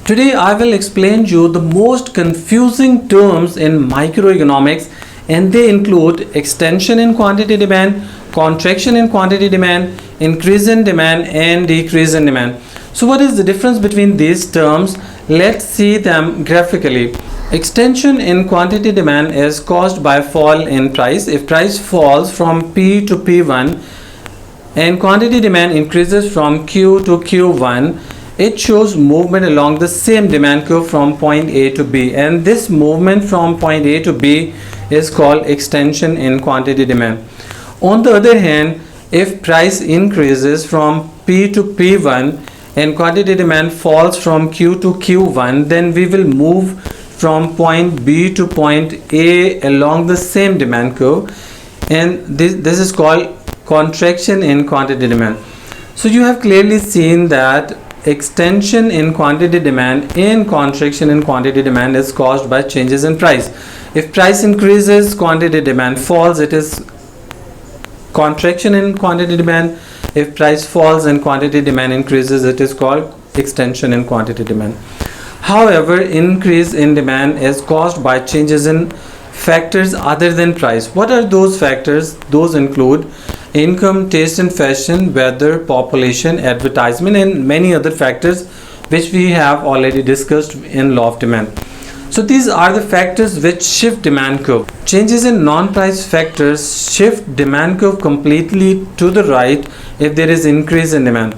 Today I will explain you the most confusing terms in microeconomics, and they include extension in quantity demand, contraction in quantity demand, increase in demand and decrease in demand. So what is the difference between these terms? Let's see them graphically. Extension in quantity demand is caused by fall in price. If price falls from P to P1 and quantity demand increases from Q to Q1, it shows movement along the same demand curve from point A to B, and this movement from point A to B is called extension in quantity demand. On the other hand, if price increases from P to P1 and quantity demand falls from Q to Q1, then we will move from point B to point A along the same demand curve, and this is called contraction in quantity demand. So you have clearly seen that extension in quantity demand and contraction in quantity demand is caused by changes in price. If price increases, quantity demand falls, it is contraction in quantity demand. If price falls and quantity demand increases, it is called extension in quantity demand. However, increase in demand is caused by changes in factors other than price. What are those factors? Those include income, taste and fashion, weather, population, advertisement and many other factors which we have already discussed in law of demand. So these are the factors which shift demand curve. Changes in non-price factors shift demand curve completely to the right if there is increase in demand.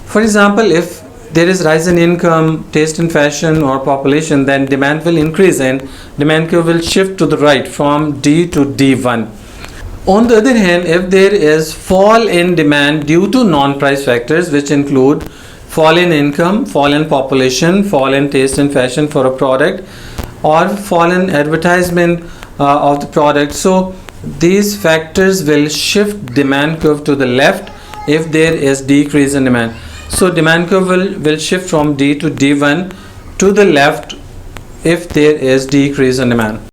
For example, if there is rise in income, taste and fashion or population, then demand will increase and demand curve will shift to the right from D to D1. On the other hand, if there is fall in demand due to non-price factors which include fall in income, fall in population, fall in taste and fashion for a product, or fall in advertisement of the product, so these factors will shift demand curve to the left if there is decrease in demand. So demand curve will shift from D to D1 to the left if there is decrease in demand.